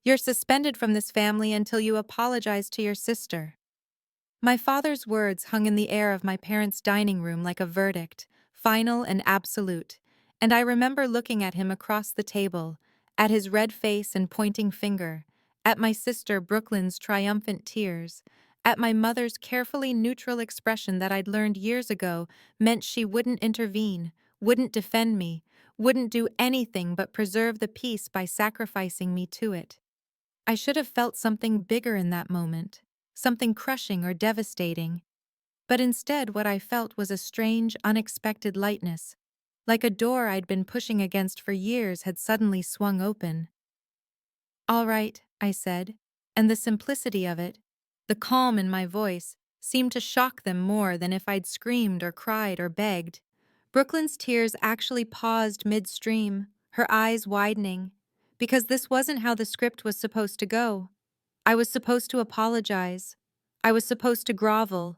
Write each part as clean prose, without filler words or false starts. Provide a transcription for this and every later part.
You're suspended from this family until you apologize to your sister." My father's words hung in the air of my parents' dining room like a verdict, final and absolute, and I remember looking at him across the table, at his red face and pointing finger, at my sister Brooklyn's triumphant tears, at my mother's carefully neutral expression that I'd learned years ago meant she wouldn't intervene, wouldn't defend me, wouldn't do anything but preserve the peace by sacrificing me to it. I should have felt something bigger in that moment, something crushing or devastating, but instead what I felt was a strange, unexpected lightness, like a door I'd been pushing against for years had suddenly swung open. "All right," I said, and the simplicity of it, the calm in my voice, seemed to shock them more than if I'd screamed or cried or begged. Brooklyn's tears actually paused midstream, her eyes widening, because this wasn't how the script was supposed to go. I was supposed to apologize. I was supposed to grovel.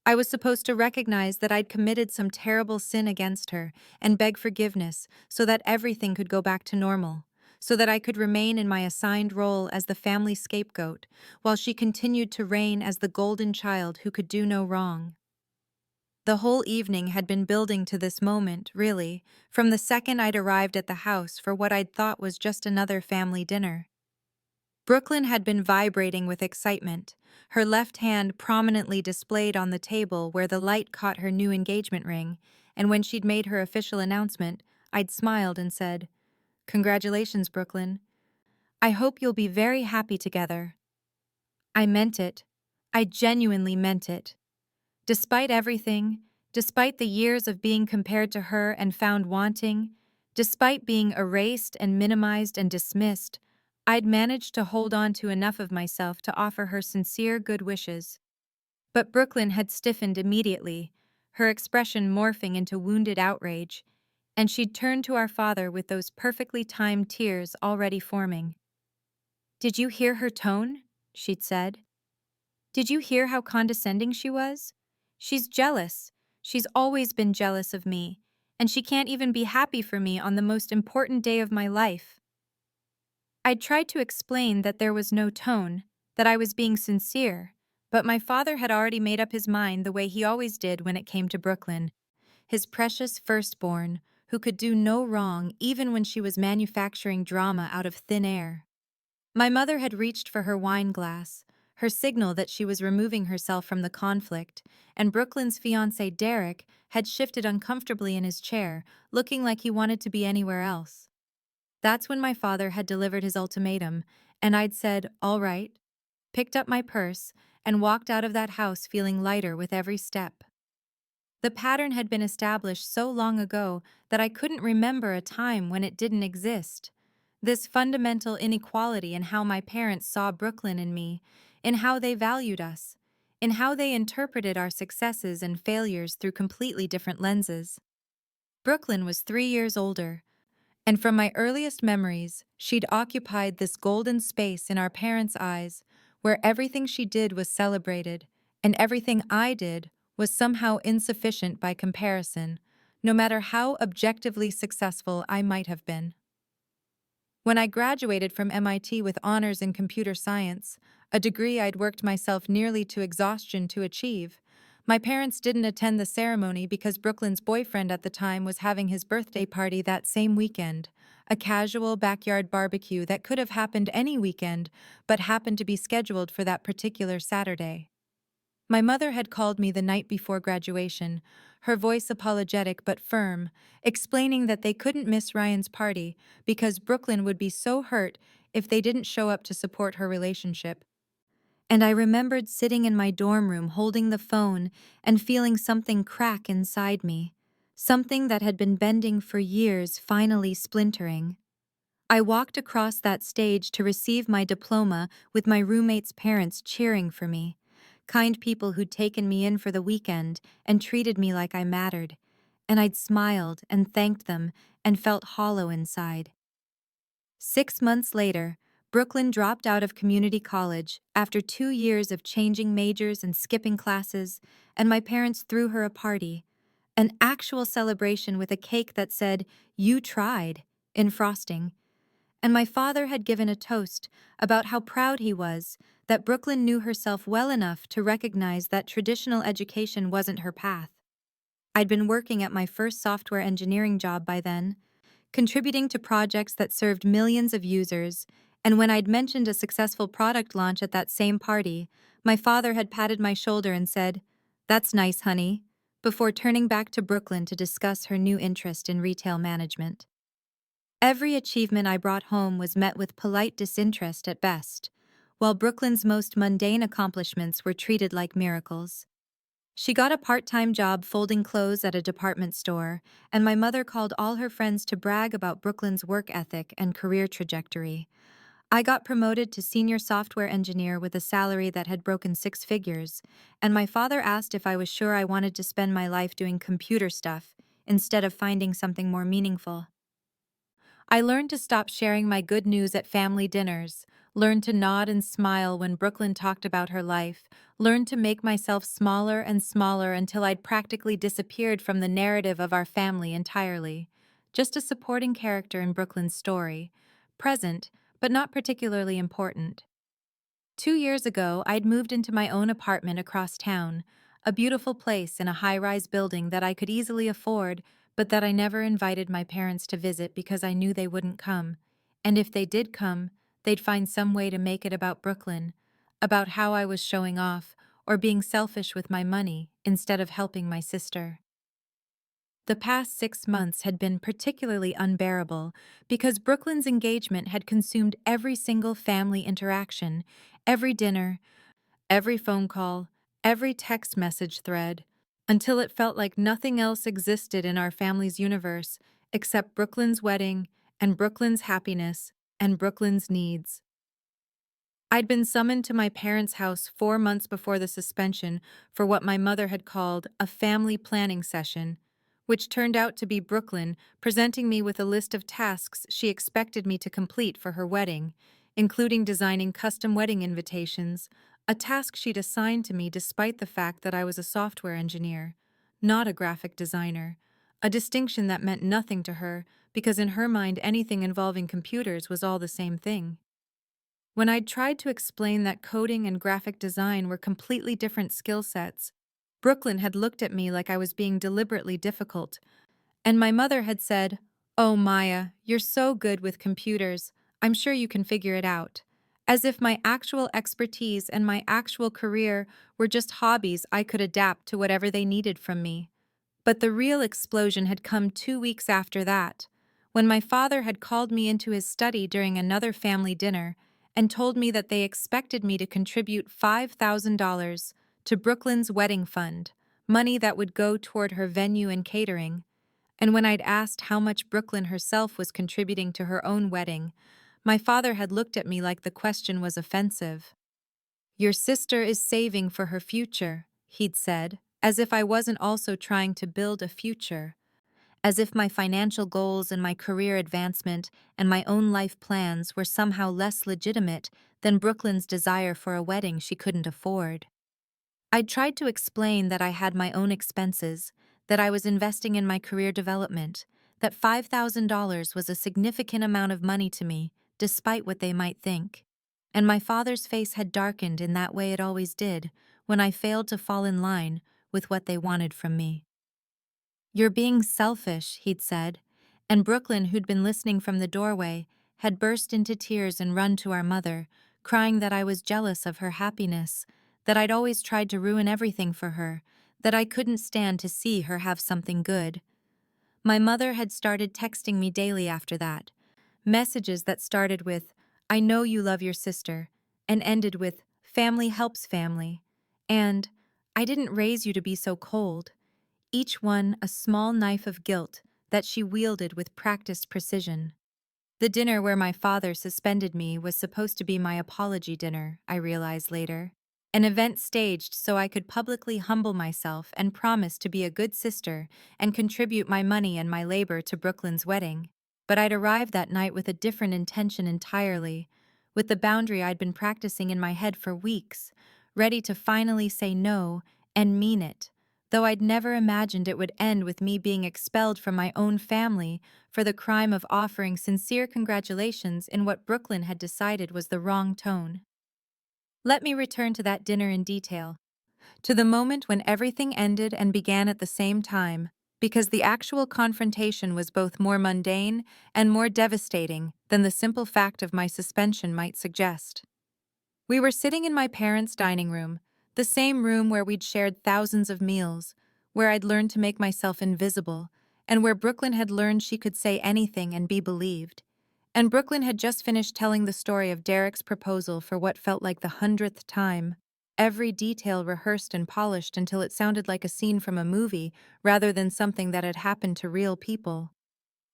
I was supposed to recognize that I'd committed some terrible sin against her and beg forgiveness so that everything could go back to normal, so that I could remain in my assigned role as the family scapegoat, while she continued to reign as the golden child who could do no wrong. The whole evening had been building to this moment, really, from the second I'd arrived at the house for what I'd thought was just another family dinner. Brooklyn had been vibrating with excitement, her left hand prominently displayed on the table where the light caught her new engagement ring, and when she'd made her official announcement, I'd smiled and said, "Congratulations, Brooklyn. I hope you'll be very happy together." I meant it. I genuinely meant it. Despite everything, despite the years of being compared to her and found wanting, despite being erased and minimized and dismissed, I'd managed to hold on to enough of myself to offer her sincere good wishes. But Brooklyn had stiffened immediately, her expression morphing into wounded outrage, and she'd turned to our father with those perfectly timed tears already forming. "Did you hear her tone?" she'd said. "Did you hear how condescending she was? She's jealous. She's always been jealous of me, and she can't even be happy for me on the most important day of my life." I tried to explain that there was no tone, that I was being sincere, but my father had already made up his mind the way he always did when it came to Brooklyn, his precious firstborn, who could do no wrong even when she was manufacturing drama out of thin air. My mother had reached for her wine glass, her signal that she was removing herself from the conflict, and Brooklyn's fiancé Derek had shifted uncomfortably in his chair, looking like he wanted to be anywhere else. That's when my father had delivered his ultimatum, and I'd said, "All right," picked up my purse, and walked out of that house feeling lighter with every step. The pattern had been established so long ago that I couldn't remember a time when it didn't exist. This fundamental inequality in how my parents saw Brooklyn and me, in how they valued us, in how they interpreted our successes and failures through completely different lenses. Brooklyn was 3 years older, and from my earliest memories, she'd occupied this golden space in our parents' eyes, where everything she did was celebrated, and everything I did was somehow insufficient by comparison, no matter how objectively successful I might have been. When I graduated from MIT with honors in computer science, a degree I'd worked myself nearly to exhaustion to achieve, my parents didn't attend the ceremony because Brooklyn's boyfriend at the time was having his birthday party that same weekend, a casual backyard barbecue that could have happened any weekend but happened to be scheduled for that particular Saturday. My mother had called me the night before graduation, her voice apologetic but firm, explaining that they couldn't miss Ryan's party because Brooklyn would be so hurt if they didn't show up to support her relationship. And I remembered sitting in my dorm room holding the phone and feeling something crack inside me, something that had been bending for years finally splintering. I walked across that stage to receive my diploma with my roommate's parents cheering for me, kind people who'd taken me in for the weekend and treated me like I mattered, and I'd smiled and thanked them and felt hollow inside. 6 months later, Brooklyn dropped out of community college after 2 years of changing majors and skipping classes, and my parents threw her a party, an actual celebration with a cake that said, "You tried," in frosting. And my father had given a toast about how proud he was that Brooklyn knew herself well enough to recognize that traditional education wasn't her path. I'd been working at my first software engineering job by then, contributing to projects that served millions of users, and when I'd mentioned a successful product launch at that same party, my father had patted my shoulder and said, "That's nice, honey," before turning back to Brooklyn to discuss her new interest in retail management. Every achievement I brought home was met with polite disinterest at best, while Brooklyn's most mundane accomplishments were treated like miracles. She got a part-time job folding clothes at a department store, and my mother called all her friends to brag about Brooklyn's work ethic and career trajectory. I got promoted to senior software engineer with a salary that had broken six figures, and my father asked if I was sure I wanted to spend my life doing computer stuff instead of finding something more meaningful. I learned to stop sharing my good news at family dinners, learned to nod and smile when Brooklyn talked about her life, learned to make myself smaller and smaller until I'd practically disappeared from the narrative of our family entirely. Just a supporting character in Brooklyn's story, present, but not particularly important. 2 years ago, I'd moved into my own apartment across town, a beautiful place in a high-rise building that I could easily afford, but that I never invited my parents to visit because I knew they wouldn't come. And if they did come, they'd find some way to make it about Brooklyn, about how I was showing off, or being selfish with my money instead of helping my sister. The past 6 months had been particularly unbearable because Brooklyn's engagement had consumed every single family interaction, every dinner, every phone call, every text message thread, until it felt like nothing else existed in our family's universe except Brooklyn's wedding and Brooklyn's happiness and Brooklyn's needs. I'd been summoned to my parents' house 4 months before the suspension for what my mother had called a family planning session, which turned out to be Brooklyn presenting me with a list of tasks she expected me to complete for her wedding, including designing custom wedding invitations, a task she'd assigned to me despite the fact that I was a software engineer, not a graphic designer, a distinction that meant nothing to her because in her mind anything involving computers was all the same thing. When I'd tried to explain that coding and graphic design were completely different skill sets, Brooklyn had looked at me like I was being deliberately difficult, and my mother had said, "Oh, Maya, you're so good with computers. I'm sure you can figure it out." As if my actual expertise and my actual career were just hobbies I could adapt to whatever they needed from me. But the real explosion had come 2 weeks after that, when my father had called me into his study during another family dinner and told me that they expected me to contribute $5,000 to Brooklyn's wedding fund, money that would go toward her venue and catering. And when I'd asked how much Brooklyn herself was contributing to her own wedding, my father had looked at me like the question was offensive. "Your sister is saving for her future," he'd said, as if I wasn't also trying to build a future, as if my financial goals and my career advancement and my own life plans were somehow less legitimate than Brooklyn's desire for a wedding she couldn't afford. I'd tried to explain that I had my own expenses, that I was investing in my career development, that $5,000 was a significant amount of money to me, despite what they might think. And my father's face had darkened in that way it always did, when I failed to fall in line with what they wanted from me. "You're being selfish," he'd said, and Brooklyn, who'd been listening from the doorway, had burst into tears and run to our mother, crying that I was jealous of her happiness, that I'd always tried to ruin everything for her, that I couldn't stand to see her have something good. My mother had started texting me daily after that, messages that started with, "I know you love your sister," and ended with, "Family helps family," and "I didn't raise you to be so cold," each one a small knife of guilt that she wielded with practiced precision. The dinner where my father suspended me was supposed to be my apology dinner, I realized later. An event staged so I could publicly humble myself and promise to be a good sister and contribute my money and my labor to Brooklyn's wedding. But I'd arrived that night with a different intention entirely, with the boundary I'd been practicing in my head for weeks, ready to finally say no and mean it, though I'd never imagined it would end with me being expelled from my own family for the crime of offering sincere congratulations in what Brooklyn had decided was the wrong tone. Let me return to that dinner in detail, to the moment when everything ended and began at the same time, because the actual confrontation was both more mundane and more devastating than the simple fact of my suspension might suggest. We were sitting in my parents' dining room, the same room where we'd shared thousands of meals, where I'd learned to make myself invisible, and where Brooklyn had learned she could say anything and be believed. And Brooklyn had just finished telling the story of Derek's proposal for what felt like the 100th time, every detail rehearsed and polished until it sounded like a scene from a movie rather than something that had happened to real people.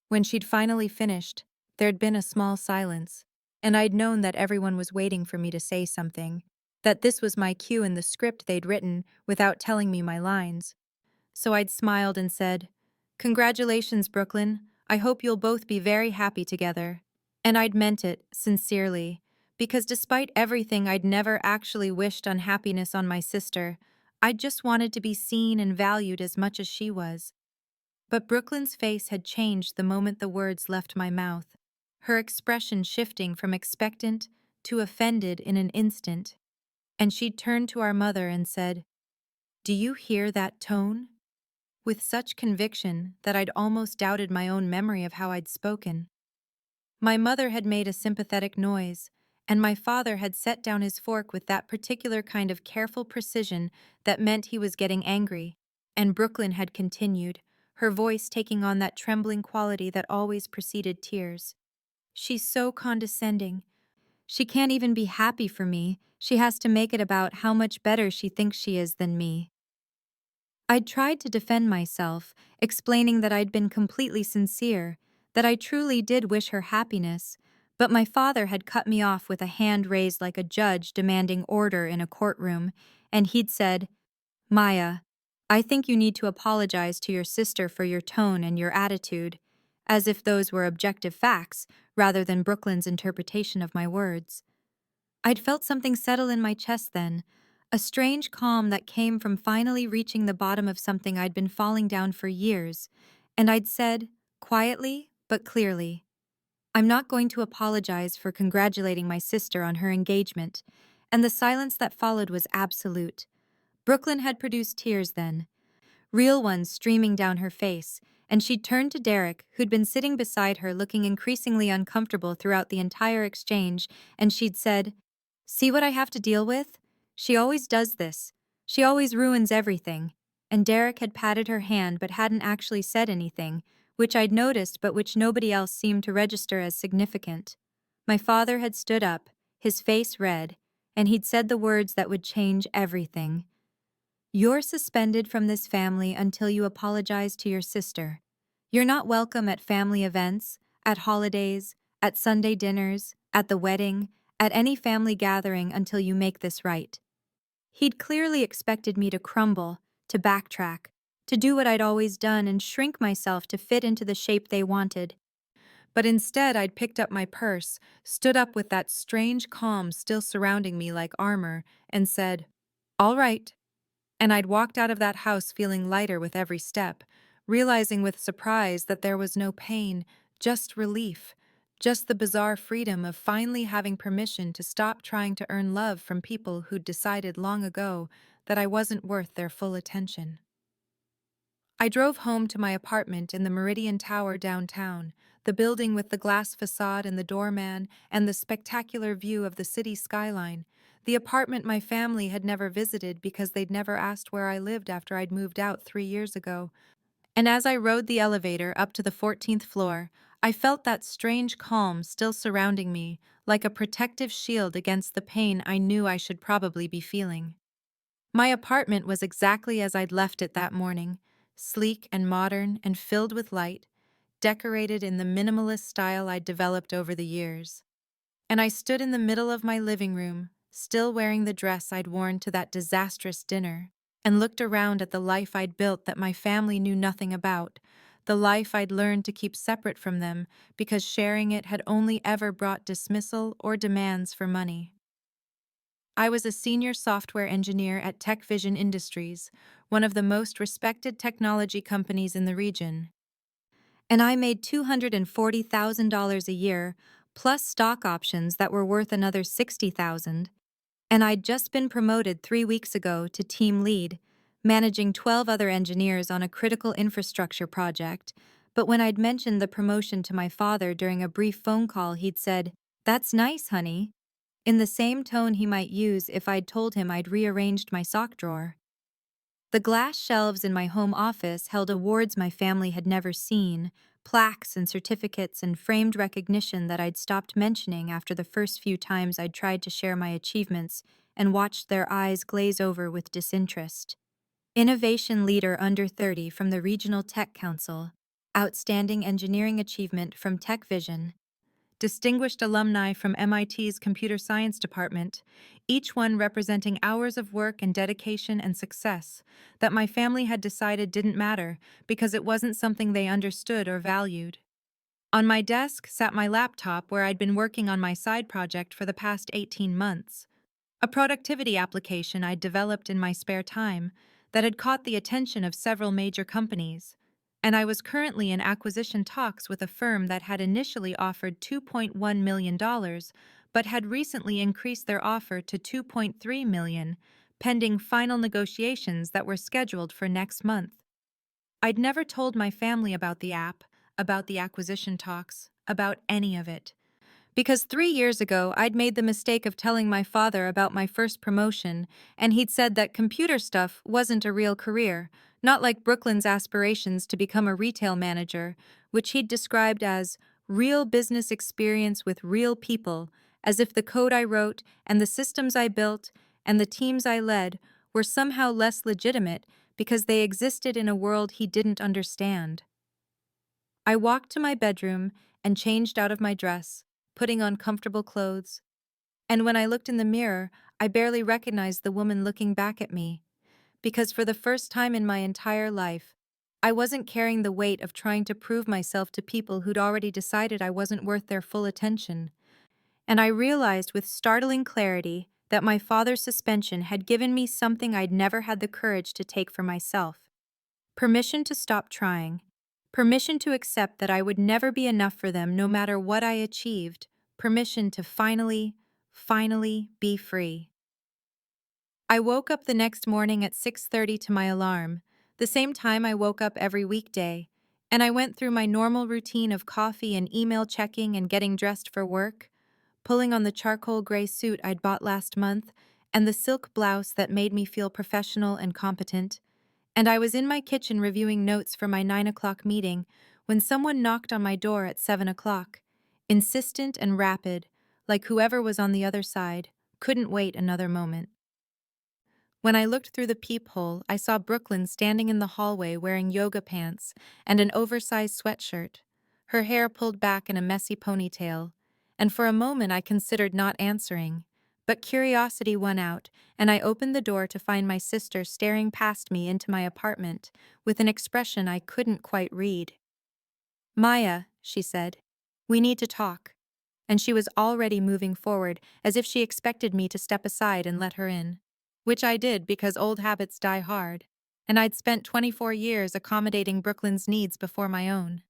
When she'd finally finished, there'd been a small silence, and I'd known that everyone was waiting for me to say something, that this was my cue in the script they'd written without telling me my lines. So I'd smiled and said, "Congratulations, Brooklyn. I hope you'll both be very happy together." And I'd meant it, sincerely, because despite everything, I'd never actually wished unhappiness on my sister. I'd just wanted to be seen and valued as much as she was. But Brooklyn's face had changed the moment the words left my mouth, her expression shifting from expectant to offended in an instant. And she'd turned to our mother and said, "Do you hear that tone?" With such conviction that I'd almost doubted my own memory of how I'd spoken. My mother had made a sympathetic noise, and my father had set down his fork with that particular kind of careful precision that meant he was getting angry, and Brooklyn had continued, her voice taking on that trembling quality that always preceded tears. "She's so condescending. She can't even be happy for me. She has to make it about how much better she thinks she is than me." I'd tried to defend myself, explaining that I'd been completely sincere, that I truly did wish her happiness, but my father had cut me off with a hand raised like a judge demanding order in a courtroom, and he'd said, "Maya, I think you need to apologize to your sister for your tone and your attitude," as if those were objective facts rather than Brooklyn's interpretation of my words. I'd felt something settle in my chest then, a strange calm that came from finally reaching the bottom of something I'd been falling down for years, and I'd said, quietly but clearly, "I'm not going to apologize for congratulating my sister on her engagement," and the silence that followed was absolute. Brooklyn had produced tears then, real ones streaming down her face, and she'd turned to Derek, who'd been sitting beside her looking increasingly uncomfortable throughout the entire exchange, and she'd said, "See what I have to deal with? She always does this. She always ruins everything." And Derek had patted her hand but hadn't actually said anything, which I'd noticed but which nobody else seemed to register as significant. My father had stood up, his face red, and he'd said the words that would change everything. "You're suspended from this family until you apologize to your sister. You're not welcome at family events, at holidays, at Sunday dinners, at the wedding, at any family gathering until you make this right." He'd clearly expected me to crumble, to backtrack, to do what I'd always done and shrink myself to fit into the shape they wanted. But instead, I'd picked up my purse, stood up with that strange calm still surrounding me like armor, and said, "All right." And I'd walked out of that house feeling lighter with every step, realizing with surprise that there was no pain, just relief, just the bizarre freedom of finally having permission to stop trying to earn love from people who'd decided long ago that I wasn't worth their full attention. I drove home to my apartment in the Meridian Tower downtown, the building with the glass facade and the doorman and the spectacular view of the city skyline, the apartment my family had never visited because they'd never asked where I lived after I'd moved out 3 years ago. And as I rode the elevator up to the 14th floor, I felt that strange calm still surrounding me, like a protective shield against the pain I knew I should probably be feeling. My apartment was exactly as I'd left it that morning, sleek and modern and filled with light, decorated in the minimalist style I'd developed over the years. And I stood in the middle of my living room, still wearing the dress I'd worn to that disastrous dinner, and looked around at the life I'd built that my family knew nothing about, the life I'd learned to keep separate from them because sharing it had only ever brought dismissal or demands for money. I was a senior software engineer at Tech Vision Industries, one of the most respected technology companies in the region. And I made $240,000 a year, plus stock options that were worth another $60,000. And I'd just been promoted 3 weeks ago to team lead, managing 12 other engineers on a critical infrastructure project. But when I'd mentioned the promotion to my father during a brief phone call, he'd said, "That's nice, honey," in the same tone he might use if I'd told him I'd rearranged my sock drawer. The glass shelves in my home office held awards my family had never seen, plaques and certificates and framed recognition that I'd stopped mentioning after the first few times I'd tried to share my achievements and watched their eyes glaze over with disinterest. Innovation Leader Under 30 from the Regional Tech Council, Outstanding Engineering Achievement from Tech Vision, distinguished alumni from MIT's Computer Science Department, each one representing hours of work and dedication and success that my family had decided didn't matter because it wasn't something they understood or valued. On my desk sat my laptop where I'd been working on my side project for the past 18 months, a productivity application I'd developed in my spare time that had caught the attention of several major companies, and I was currently in acquisition talks with a firm that had initially offered $2.1 million, but had recently increased their offer to $2.3 million, pending final negotiations that were scheduled for next month. I'd never told my family about the app, about the acquisition talks, about any of it. Because 3 years ago, I'd made the mistake of telling my father about my first promotion, and he'd said that computer stuff wasn't a real career, not like Brooklyn's aspirations to become a retail manager, which he'd described as real business experience with real people, as if the code I wrote and the systems I built and the teams I led were somehow less legitimate because they existed in a world he didn't understand. I walked to my bedroom and changed out of my dress, putting on comfortable clothes. And when I looked in the mirror, I barely recognized the woman looking back at me, because for the first time in my entire life, I wasn't carrying the weight of trying to prove myself to people who'd already decided I wasn't worth their full attention. And I realized with startling clarity that my father's suspension had given me something I'd never had the courage to take for myself: permission to stop trying, permission to accept that I would never be enough for them no matter what I achieved, permission to finally be free. I woke up the next morning at 6:30 to my alarm, the same time I woke up every weekday, and I went through my normal routine of coffee and email checking and getting dressed for work, pulling on the charcoal gray suit I'd bought last month and the silk blouse that made me feel professional and competent. And I was in my kitchen reviewing notes for my 9 o'clock meeting when someone knocked on my door at 7 o'clock, insistent and rapid, like whoever was on the other side couldn't wait another moment. When I looked through the peephole, I saw Brooklyn standing in the hallway wearing yoga pants and an oversized sweatshirt, her hair pulled back in a messy ponytail, and for a moment I considered not answering. But curiosity won out, and I opened the door to find my sister staring past me into my apartment with an expression I couldn't quite read. "Maya," she said, "we need to talk." And she was already moving forward as if she expected me to step aside and let her in. Which I did because old habits die hard, and I'd spent 24 years accommodating Brooklyn's needs before my own.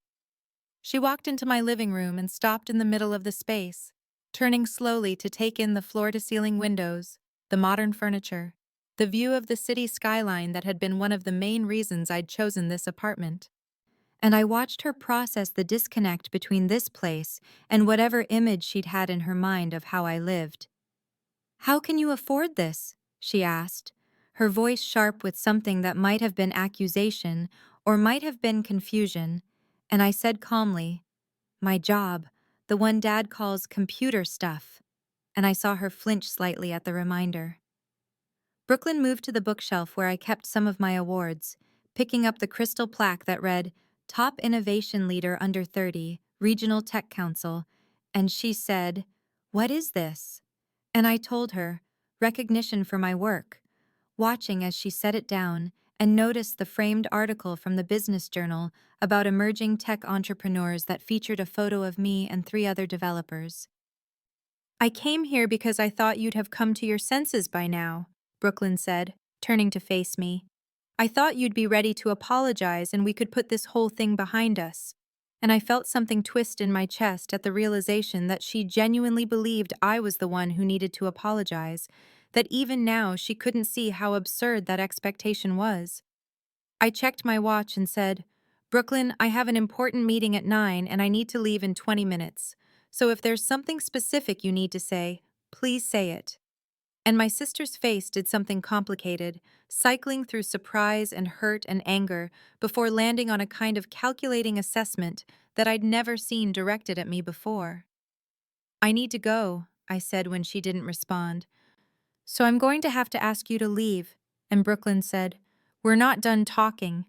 She walked into my living room and stopped in the middle of the space, turning slowly to take in the floor-to-ceiling windows, the modern furniture, the view of the city skyline that had been one of the main reasons I'd chosen this apartment. And I watched her process the disconnect between this place and whatever image she'd had in her mind of how I lived. "How can you afford this?" she asked, her voice sharp with something that might have been accusation or might have been confusion, and I said calmly, "My job, the one Dad calls computer stuff," and I saw her flinch slightly at the reminder. Brooklyn moved to the bookshelf where I kept some of my awards, picking up the crystal plaque that read, "Top Innovation Leader Under 30, Regional Tech Council," and she said, "What is this?" And I told her, recognition for my work, watching as she set it down and noticed the framed article from the Business Journal about emerging tech entrepreneurs that featured a photo of me and 3 other developers. "I came here because I thought you'd have come to your senses by now," Brooklyn said, turning to face me. I thought you'd be ready to apologize and we could put this whole thing behind us. And I felt something twist in my chest at the realization that she genuinely believed I was the one who needed to apologize, that even now she couldn't see how absurd that expectation was. I checked my watch and said, "Brooklyn, I have an important meeting at 9 and I need to leave in 20 minutes. So if there's something specific you need to say, please say it." And my sister's face did something complicated, cycling through surprise and hurt and anger before landing on a kind of calculating assessment that I'd never seen directed at me before. "I need to go," I said when she didn't respond. "So I'm going to have to ask you to leave." And Brooklyn said, "We're not done talking."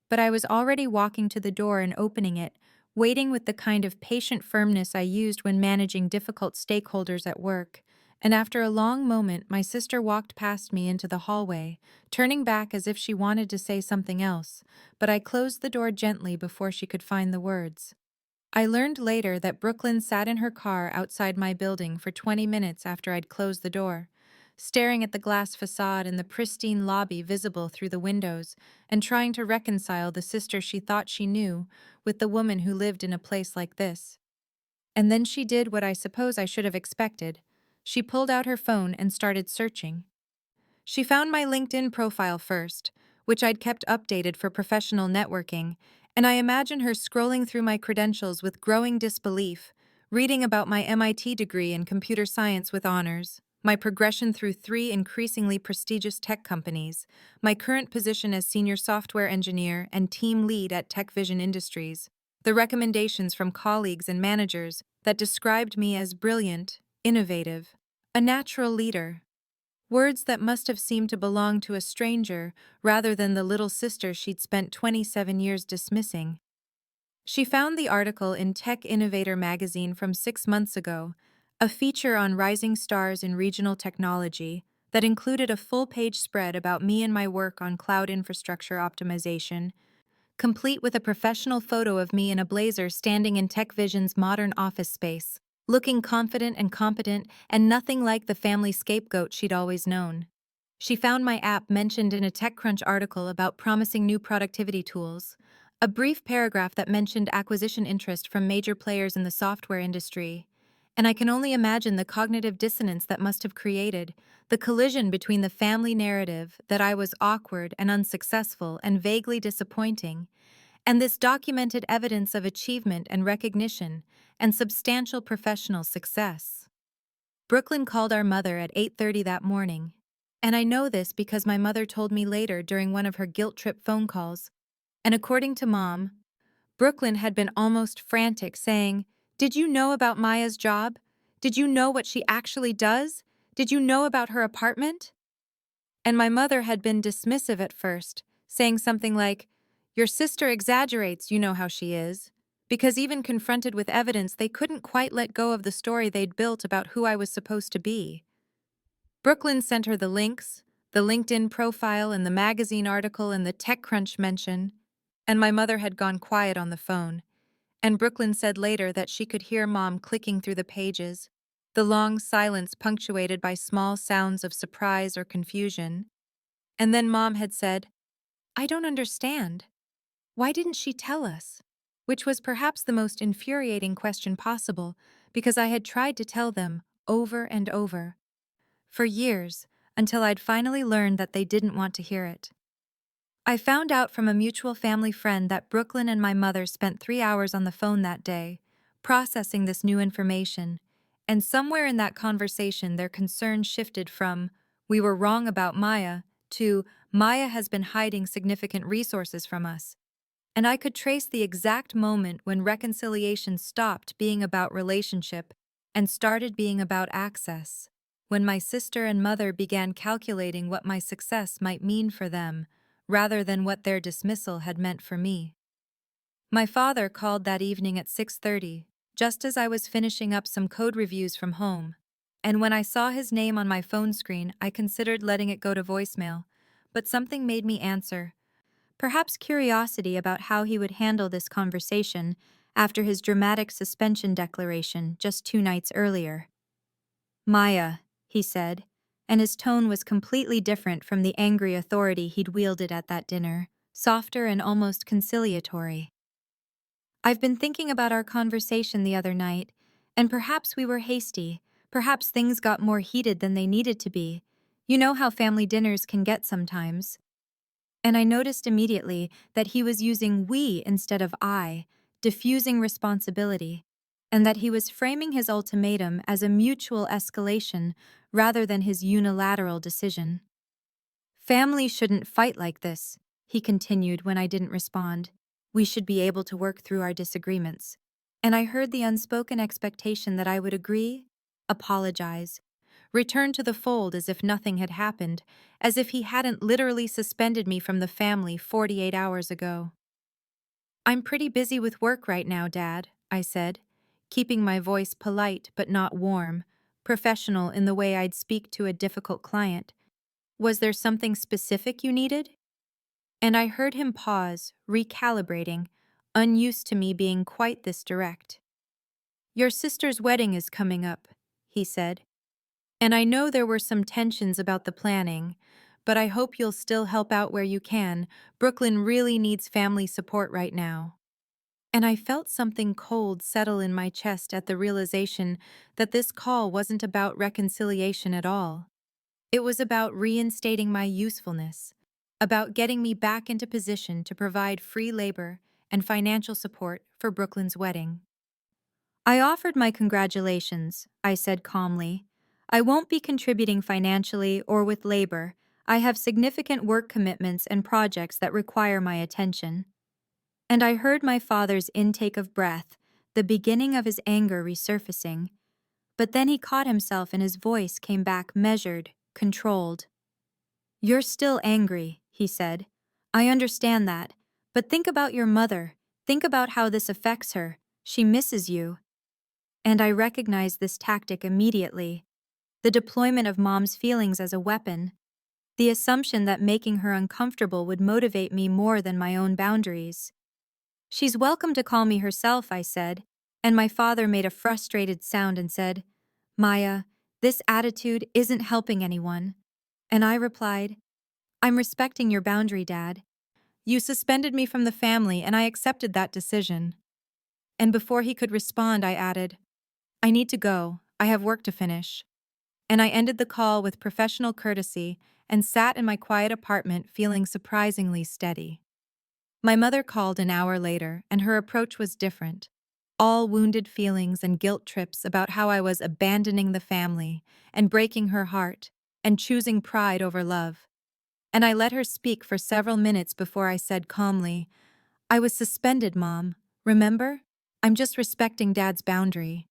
But I was already walking to the door and opening it, waiting with the kind of patient firmness I used when managing difficult stakeholders at work. And after a long moment, my sister walked past me into the hallway, turning back as if she wanted to say something else, but I closed the door gently before she could find the words. I learned later that Brooklyn sat in her car outside my building for 20 minutes after I'd closed the door, staring at the glass facade and the pristine lobby visible through the windows, and trying to reconcile the sister she thought she knew with the woman who lived in a place like this. And then she did what I suppose I should have expected. She pulled out her phone and started searching. She found my LinkedIn profile first, which I'd kept updated for professional networking, and I imagine her scrolling through my credentials with growing disbelief, reading about my MIT degree in computer science with honors, my progression through 3 increasingly prestigious tech companies, my current position as senior software engineer and team lead at Tech Vision Industries, the recommendations from colleagues and managers that described me as brilliant, innovative, a natural leader. Words that must have seemed to belong to a stranger rather than the little sister she'd spent 27 years dismissing. She found the article in Tech Innovator magazine from 6 months ago, a feature on rising stars in regional technology that included a full-page spread about me and my work on cloud infrastructure optimization, complete with a professional photo of me in a blazer standing in TechVision's modern office space, looking confident and competent and nothing like the family scapegoat she'd always known. She found my app mentioned in a TechCrunch article about promising new productivity tools, a brief paragraph that mentioned acquisition interest from major players in the software industry, and I can only imagine the cognitive dissonance that must have created, the collision between the family narrative that I was awkward and unsuccessful and vaguely disappointing, and this documented evidence of achievement and recognition and substantial professional success. Brooklyn called our mother at 8:30 that morning, and I know this because my mother told me later during one of her guilt trip phone calls, and according to Mom, Brooklyn had been almost frantic, saying, "Did you know about Maya's job? Did you know what she actually does? Did you know about her apartment?" And my mother had been dismissive at first, saying something like, "Your sister exaggerates, you know how she is." Because even confronted with evidence, they couldn't quite let go of the story they'd built about who I was supposed to be. Brooklyn sent her the links, the LinkedIn profile and the magazine article and the TechCrunch mention, and my mother had gone quiet on the phone. And Brooklyn said later that she could hear Mom clicking through the pages, the long silence punctuated by small sounds of surprise or confusion. And then Mom had said, "I don't understand. Why didn't she tell us?" Which was perhaps the most infuriating question possible, because I had tried to tell them over and over, for years, until I'd finally learned that they didn't want to hear it. I found out from a mutual family friend that Brooklyn and my mother spent 3 hours on the phone that day, processing this new information, and somewhere in that conversation their concern shifted from, "We were wrong about Maya," to, "Maya has been hiding significant resources from us." And I could trace the exact moment when reconciliation stopped being about relationship and started being about access, when my sister and mother began calculating what my success might mean for them, rather than what their dismissal had meant for me. My father called that evening at 6:30, just as I was finishing up some code reviews from home, and when I saw his name on my phone screen, I considered letting it go to voicemail, but something made me answer. Perhaps curiosity about how he would handle this conversation after his dramatic suspension declaration just 2 nights earlier. "Maya," he said, and his tone was completely different from the angry authority he'd wielded at that dinner, softer and almost conciliatory. I've been thinking about our conversation the other night, and perhaps we were hasty, perhaps things got more heated than they needed to be. You know how family dinners can get sometimes. And I noticed immediately that he was using we instead of I, diffusing responsibility, and that he was framing his ultimatum as a mutual escalation rather than his unilateral decision. Family shouldn't fight like this, he continued when I didn't respond. We should be able to work through our disagreements. And I heard the unspoken expectation that I would agree, apologize, return to the fold as if nothing had happened, as if he hadn't literally suspended me from the family 48 hours ago. I'm pretty busy with work right now, Dad, I said, keeping my voice polite but not warm, professional in the way I'd speak to a difficult client. Was there something specific you needed? And I heard him pause, recalibrating, unused to me being quite this direct. Your sister's wedding is coming up, he said. And I know there were some tensions about the planning, but I hope you'll still help out where you can. Brooklyn really needs family support right now. And I felt something cold settle in my chest at the realization that this call wasn't about reconciliation at all. It was about reinstating my usefulness, about getting me back into position to provide free labor and financial support for Brooklyn's wedding. I offered my congratulations, I said calmly. I won't be contributing financially or with labor. I have significant work commitments and projects that require my attention. And I heard my father's intake of breath, the beginning of his anger resurfacing. But then he caught himself and his voice came back measured, controlled. You're still angry, he said. I understand that. But think about your mother. Think about how this affects her. She misses you. And I recognized this tactic immediately. The deployment of Mom's feelings as a weapon. The assumption that making her uncomfortable would motivate me more than my own boundaries. She's welcome to call me herself, I said, and my father made a frustrated sound and said, Maya, this attitude isn't helping anyone. And I replied, I'm respecting your boundary, Dad. You suspended me from the family and I accepted that decision. And before he could respond, I added, I need to go. I have work to finish. And I ended the call with professional courtesy and sat in my quiet apartment feeling surprisingly steady. My mother called an hour later, and her approach was different. All wounded feelings and guilt trips about how I was abandoning the family and breaking her heart and choosing pride over love. And I let her speak for several minutes before I said calmly, I was suspended, Mom. Remember? I'm just respecting Dad's boundary.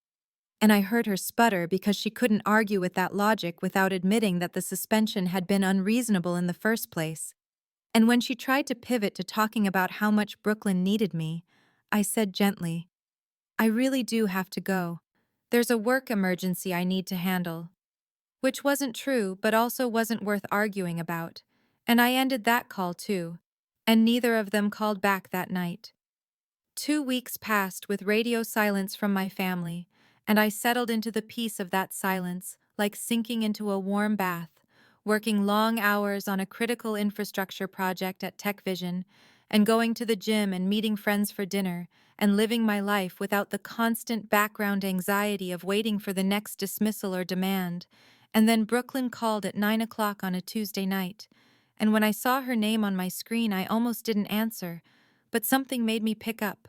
And I heard her sputter because she couldn't argue with that logic without admitting that the suspension had been unreasonable in the first place. And when she tried to pivot to talking about how much Brooklyn needed me, I said gently, I really do have to go. There's a work emergency I need to handle. Which wasn't true, but also wasn't worth arguing about. And I ended that call too. And neither of them called back that night. 2 weeks passed with radio silence from my family, and I settled into the peace of that silence, like sinking into a warm bath, working long hours on a critical infrastructure project at Tech Vision, and going to the gym and meeting friends for dinner, and living my life without the constant background anxiety of waiting for the next dismissal or demand. And then Brooklyn called at 9 o'clock on a Tuesday night, and when I saw her name on my screen, I almost didn't answer, but something made me pick up.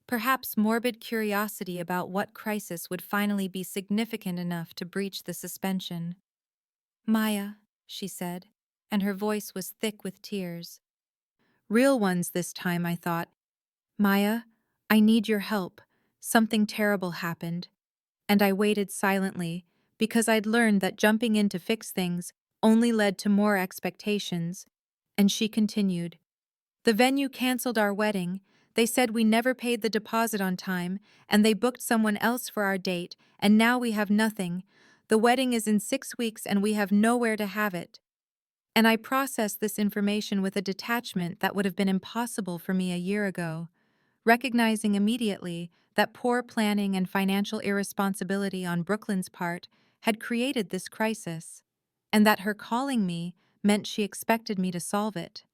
Perhaps morbid curiosity about what crisis would finally be significant enough to breach the suspension. Maya, she said, and her voice was thick with tears. Real ones this time, I thought. Maya, I need your help. Something terrible happened. And I waited silently, because I'd learned that jumping in to fix things only led to more expectations. And she continued. The venue canceled our wedding. They said we never paid the deposit on time, and they booked someone else for our date, and now we have nothing. The wedding is in 6 weeks and we have nowhere to have it. And I processed this information with a detachment that would have been impossible for me a year ago, recognizing immediately that poor planning and financial irresponsibility on Brooklyn's part had created this crisis. and that her calling me meant she expected me to solve it.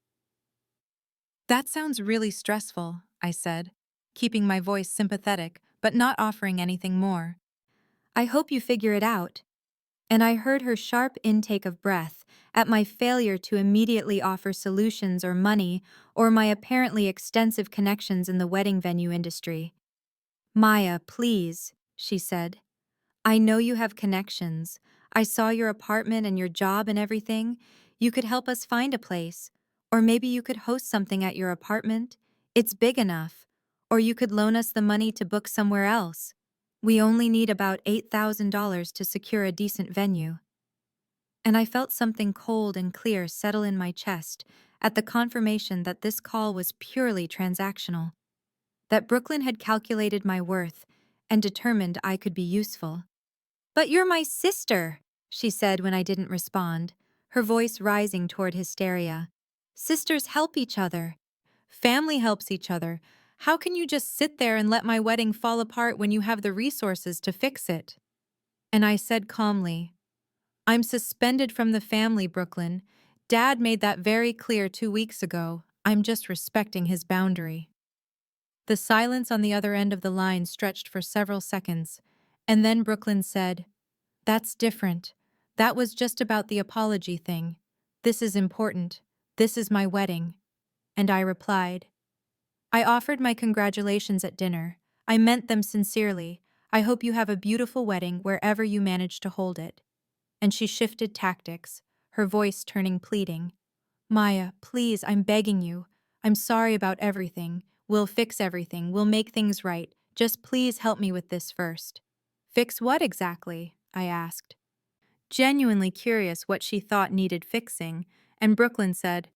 That sounds really stressful, I said, keeping my voice sympathetic but not offering anything more. I hope you figure it out. And I heard her sharp intake of breath at my failure to immediately offer solutions or money or my apparently extensive connections in the wedding venue industry. Maya, please, she said. I know you have connections. I saw your apartment and your job and everything. You could help us find a place. Or maybe you could host something at your apartment. It's big enough. Or you could loan us the money to book somewhere else. We only need about $8,000 to secure a decent venue. And I felt something cold and clear settle in my chest at the confirmation that this call was purely transactional, that Brooklyn had calculated my worth and determined I could be useful. But you're my sister, she said when I didn't respond, her voice rising toward hysteria. Sisters help each other. Family helps each other. How can you just sit there and let my wedding fall apart when you have the resources to fix it? And I said calmly, I'm suspended from the family, Brooklyn. Dad made that very clear 2 weeks ago. I'm just respecting his boundary. The silence on the other end of the line stretched for several seconds, and then Brooklyn said, That's different. That was just about the apology thing. This is important. This is my wedding. And I replied, I offered my congratulations at dinner. I meant them sincerely. I hope you have a beautiful wedding wherever you manage to hold it. And she shifted tactics, her voice turning pleading. Maya, please, I'm begging you. I'm sorry about everything. We'll fix everything. We'll make things right. Just please help me with this first. Fix what exactly? I asked, genuinely curious what she thought needed fixing, and Brooklyn said,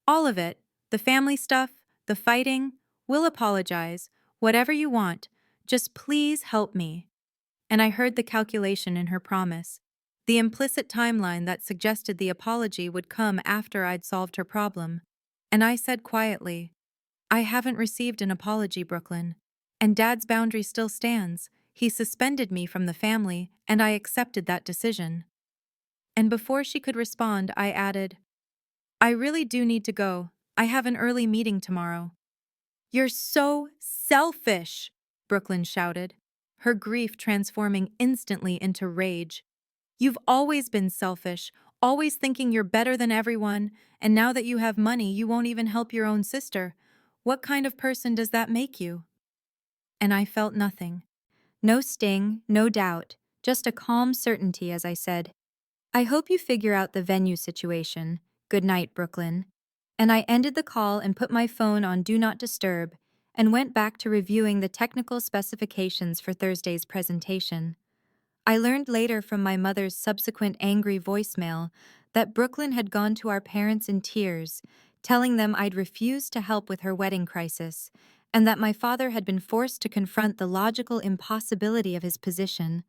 All of it. The family stuff, the fighting. We'll apologize. Whatever you want. Just please help me. And I heard the calculation in her promise, the implicit timeline that suggested the apology would come after I'd solved her problem. And I said quietly, I haven't received an apology, Brooklyn. And Dad's boundary still stands. He suspended me from the family, and I accepted that decision. And before she could respond, I added, I really do need to go. I have an early meeting tomorrow. You're so selfish, Brooklyn shouted, her grief transforming instantly into rage. You've always been selfish, always thinking you're better than everyone, and now that you have money, you won't even help your own sister. What kind of person does that make you? And I felt nothing. No sting, no doubt, just a calm certainty as I said, I hope you figure out the venue situation. Good night, Brooklyn. And I ended the call and put my phone on Do Not Disturb and went back to reviewing the technical specifications for Thursday's presentation. I learned later from my mother's subsequent angry voicemail that Brooklyn had gone to our parents in tears, telling them I'd refused to help with her wedding crisis, and that my father had been forced to confront the logical impossibility of his position.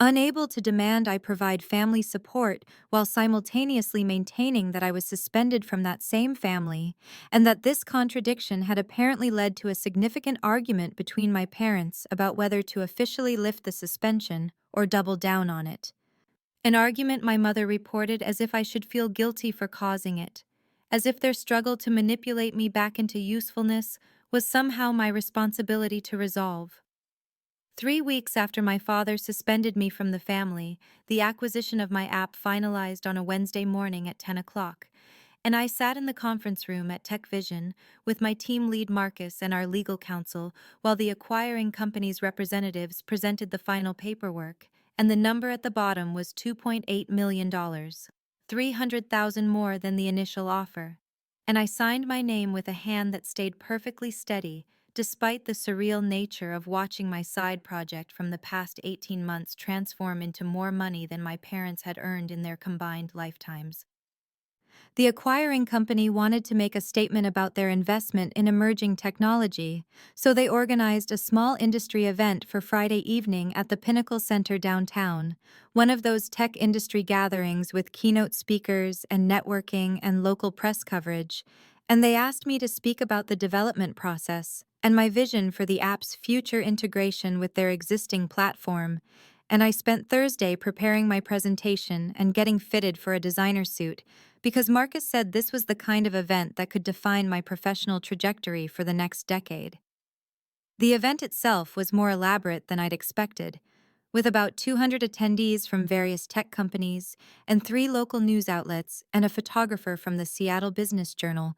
Unable to demand I provide family support while simultaneously maintaining that I was suspended from that same family, and that this contradiction had apparently led to a significant argument between my parents about whether to officially lift the suspension or double down on it. An argument my mother reported as if I should feel guilty for causing it, as if their struggle to manipulate me back into usefulness was somehow my responsibility to resolve. 3 weeks after my father suspended me from the family, the acquisition of my app finalized on a Wednesday morning at 10 o'clock, and I sat in the conference room at Tech Vision with my team lead Marcus and our legal counsel while the acquiring company's representatives presented the final paperwork, and the number at the bottom was $2.8 million, $300,000 more than the initial offer. And I signed my name with a hand that stayed perfectly steady, despite the surreal nature of watching my side project from the past 18 months transform into more money than my parents had earned in their combined lifetimes. The acquiring company wanted to make a statement about their investment in emerging technology, so they organized a small industry event for Friday evening at the Pinnacle Center downtown, one of those tech industry gatherings with keynote speakers and networking and local press coverage, and they asked me to speak about the development process and my vision for the app's future integration with their existing platform, and I spent Thursday preparing my presentation and getting fitted for a designer suit because Marcus said this was the kind of event that could define my professional trajectory for the next decade. The event itself was more elaborate than I'd expected, with about 200 attendees from various tech companies and 3 local news outlets and a photographer from the Seattle Business Journal.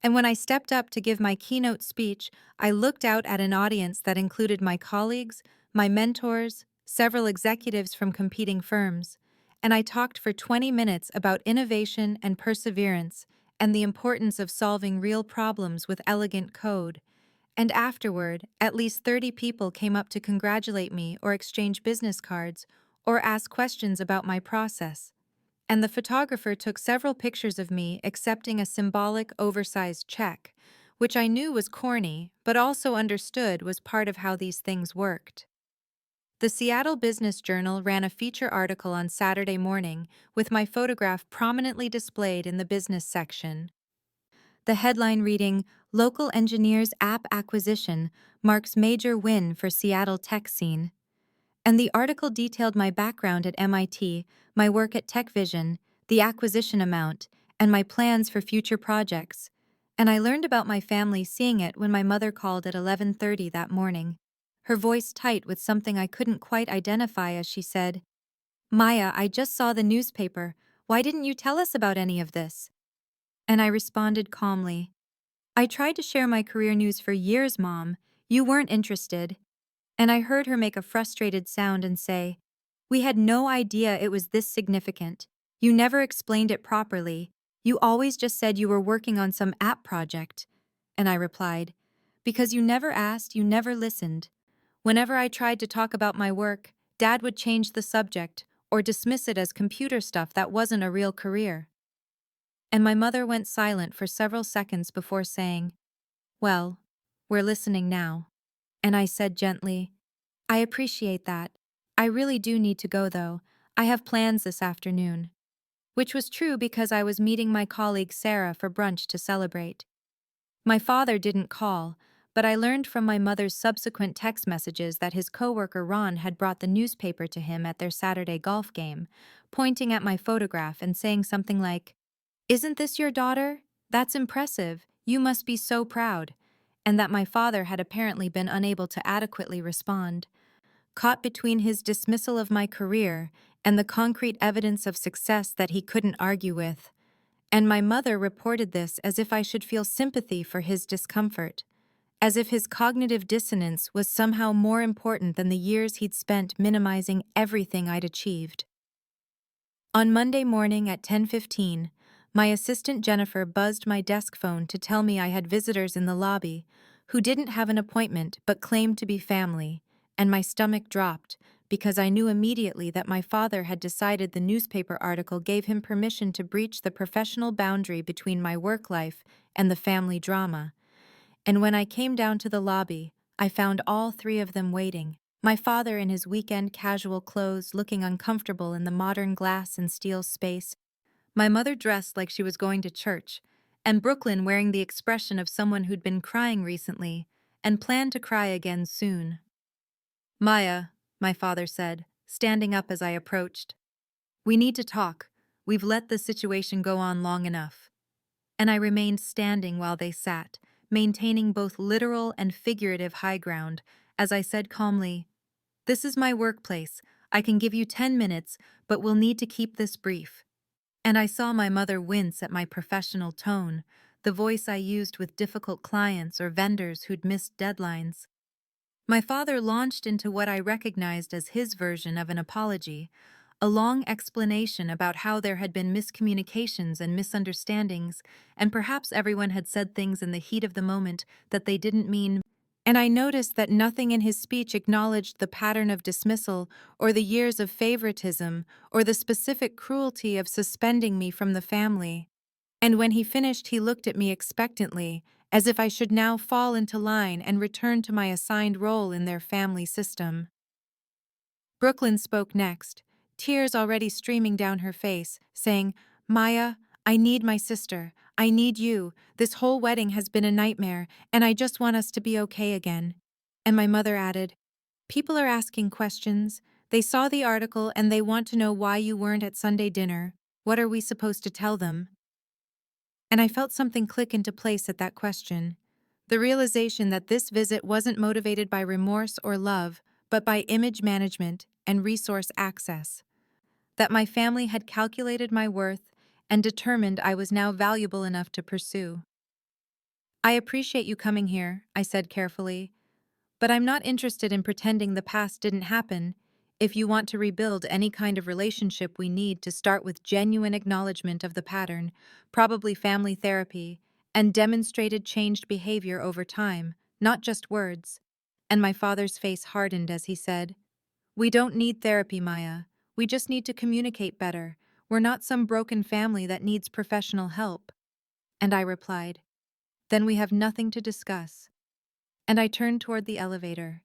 And when I stepped up to give my keynote speech, I looked out at an audience that included my colleagues, my mentors, several executives from competing firms, and I talked for 20 minutes about innovation and perseverance and the importance of solving real problems with elegant code. And afterward, at least 30 people came up to congratulate me or exchange business cards or ask questions about my process. And the photographer took several pictures of me accepting a symbolic, oversized check, which I knew was corny, but also understood was part of how these things worked. The Seattle Business Journal ran a feature article on Saturday morning with my photograph prominently displayed in the business section. The headline reading, "Local Engineers App Acquisition Marks Major Win for Seattle Tech Scene." And the article detailed my background at MIT, my work at TechVision, the acquisition amount, and my plans for future projects. And I learned about my family seeing it when my mother called at 11:30 that morning. Her voice tight with something I couldn't quite identify as she said, "Maya, I just saw the newspaper. Why didn't you tell us about any of this?" And I responded calmly, "I tried to share my career news for years, Mom. You weren't interested." And I heard her make a frustrated sound and say, "We had no idea it was this significant. You never explained it properly. You always just said you were working on some app project." And I replied, "Because you never asked, you never listened. Whenever I tried to talk about my work, Dad would change the subject or dismiss it as computer stuff that wasn't a real career." And my mother went silent for several seconds before saying, "Well, we're listening now." And I said gently, "I appreciate that. I really do need to go though. I have plans this afternoon." Which was true because I was meeting my colleague Sarah for brunch to celebrate. My father didn't call, but I learned from my mother's subsequent text messages that his coworker Ron had brought the newspaper to him at their Saturday golf game, pointing at my photograph and saying something like, "Isn't this your daughter? That's impressive. You must be so proud." And that my father had apparently been unable to adequately respond. Caught between his dismissal of my career and the concrete evidence of success that he couldn't argue with. And my mother reported this as if I should feel sympathy for his discomfort, as if his cognitive dissonance was somehow more important than the years he'd spent minimizing everything I'd achieved. On Monday morning at 10:15, my assistant Jennifer buzzed my desk phone to tell me I had visitors in the lobby who didn't have an appointment but claimed to be family, and my stomach dropped because I knew immediately that my father had decided the newspaper article gave him permission to breach the professional boundary between my work life and the family drama. And when I came down to the lobby, I found all 3 of them waiting. My father in his weekend casual clothes looking uncomfortable in the modern glass and steel space, my mother dressed like she was going to church, and Brooklyn wearing the expression of someone who'd been crying recently and planned to cry again soon. "Maya," my father said, standing up as I approached, "we need to talk. We've let the situation go on long enough." And I remained standing while they sat, maintaining both literal and figurative high ground, as I said calmly, "This is my workplace. I can give you 10 minutes, but we'll need to keep this brief." And I saw my mother wince at my professional tone, the voice I used with difficult clients or vendors who'd missed deadlines. My father launched into what I recognized as his version of an apology, a long explanation about how there had been miscommunications and misunderstandings, and perhaps everyone had said things in the heat of the moment that they didn't mean. And I noticed that nothing in his speech acknowledged the pattern of dismissal or the years of favoritism or the specific cruelty of suspending me from the family. And when he finished, he looked at me expectantly, as if I should now fall into line and return to my assigned role in their family system. Brooklyn spoke next, tears already streaming down her face, saying, "Maya, I need my sister. I need you. This whole wedding has been a nightmare, and I just want us to be okay again." And my mother added, "People are asking questions. They saw the article and they want to know why you weren't at Sunday dinner. What are we supposed to tell them? And I felt something click into place at that question. The realization that this visit wasn't motivated by remorse or love, but by image management and resource access. That my family had calculated my worth and determined I was now valuable enough to pursue. I appreciate you coming here, I said carefully, but I'm not interested in pretending the past didn't happen. If you want to rebuild any kind of relationship, we need to start with genuine acknowledgement of the pattern, probably family therapy, and demonstrated changed behavior over time, not just words. And my father's face hardened as he said, "We don't need therapy, Maya. We just need to communicate better. We're not some broken family that needs professional help." And I replied, "Then we have nothing to discuss." And I turned toward the elevator.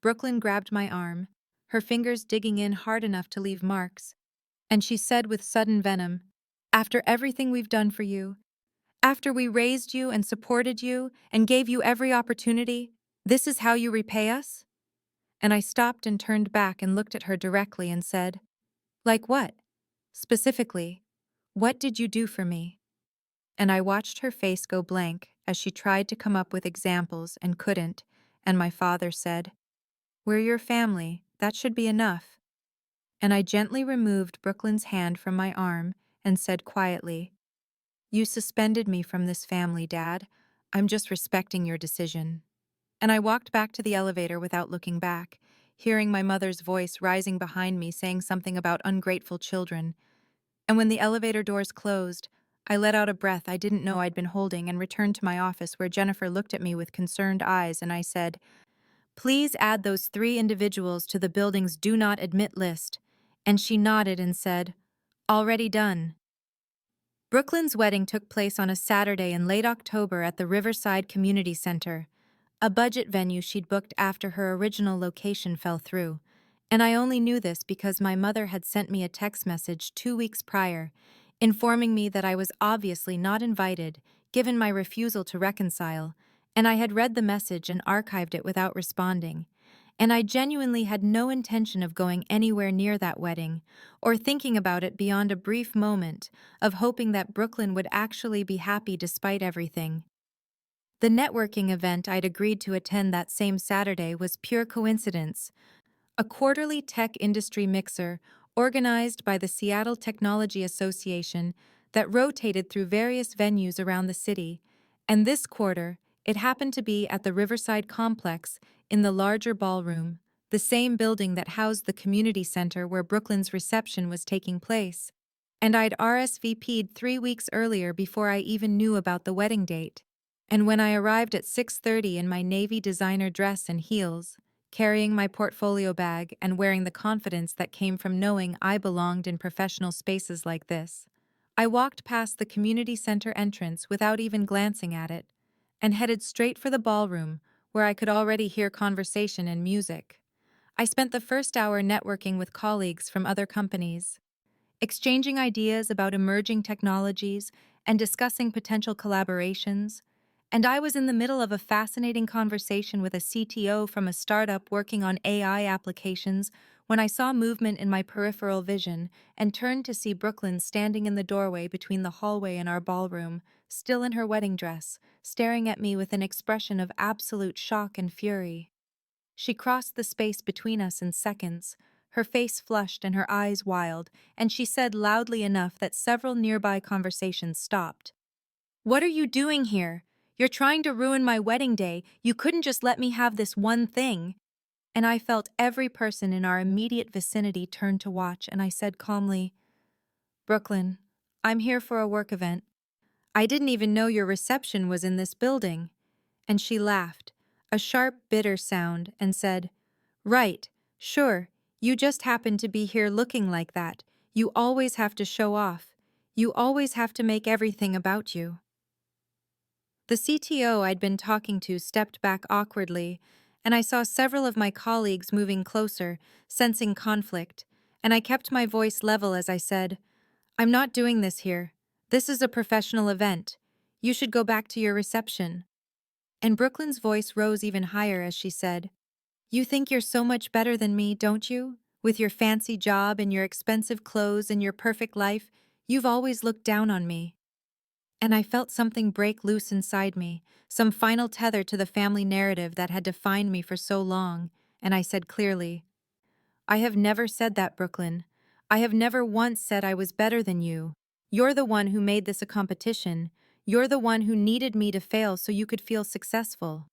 Brooklyn grabbed my arm, her fingers digging in hard enough to leave marks, and she said with sudden venom, "After everything we've done for you, after we raised you and supported you and gave you every opportunity, this is how you repay us?" And I stopped and turned back and looked at her directly and said, "Like what? Specifically, what did you do for me?" And I watched her face go blank as she tried to come up with examples and couldn't, and my father said, "We're your family, that should be enough." And I gently removed Brooklyn's hand from my arm and said quietly, "You suspended me from this family, Dad. I'm just respecting your decision." And I walked back to the elevator without looking back, hearing my mother's voice rising behind me saying something about ungrateful children. And when the elevator doors closed, I let out a breath I didn't know I'd been holding and returned to my office where Jennifer looked at me with concerned eyes and I said, "Please add those 3 individuals to the building's do not admit list." And she nodded and said, "Already done." Brooklyn's wedding took place on a Saturday in late October at the Riverside Community Center, a budget venue she'd booked after her original location fell through. And I only knew this because my mother had sent me a text message 2 weeks prior, informing me that I was obviously not invited, given my refusal to reconcile, and I had read the message and archived it without responding. And I genuinely had no intention of going anywhere near that wedding, or thinking about it beyond a brief moment of hoping that Brooklyn would actually be happy despite everything. The networking event I'd agreed to attend that same Saturday was pure coincidence, a quarterly tech industry mixer organized by the Seattle Technology Association that rotated through various venues around the city, and this quarter, it happened to be at the Riverside Complex in the larger ballroom, the same building that housed the community center where Brooklyn's reception was taking place. And I'd RSVP'd 3 weeks earlier before I even knew about the wedding date. And when I arrived at 6:30 in my navy designer dress and heels, carrying my portfolio bag and wearing the confidence that came from knowing I belonged in professional spaces like this, I walked past the community center entrance without even glancing at it, and headed straight for the ballroom, where I could already hear conversation and music. I spent the first hour networking with colleagues from other companies, exchanging ideas about emerging technologies and discussing potential collaborations. And I was in the middle of a fascinating conversation with a CTO from a startup working on AI applications when I saw movement in my peripheral vision and turned to see Brooklyn standing in the doorway between the hallway and our ballroom, still in her wedding dress, staring at me with an expression of absolute shock and fury. She crossed the space between us in seconds, her face flushed and her eyes wild, and she said loudly enough that several nearby conversations stopped. "What are you doing here? You're trying to ruin my wedding day. You couldn't just let me have this one thing." And I felt every person in our immediate vicinity turn to watch, and I said calmly, "Brooklyn, I'm here for a work event. I didn't even know your reception was in this building." And she laughed, a sharp, bitter sound, and said, "Right, sure, you just happen to be here looking like that. You always have to show off. You always have to make everything about you." The CTO I'd been talking to stepped back awkwardly, and I saw several of my colleagues moving closer, sensing conflict, and I kept my voice level as I said, "I'm not doing this here. This is a professional event. You should go back to your reception." And Brooklyn's voice rose even higher as she said, "You think you're so much better than me, don't you? With your fancy job and your expensive clothes and your perfect life, you've always looked down on me. And I felt something break loose inside me, some final tether to the family narrative that had defined me for so long, and I said clearly, I have never said that, Brooklyn. I have never once said I was better than you. You're the one who made this a competition. You're the one who needed me to fail so you could feel successful.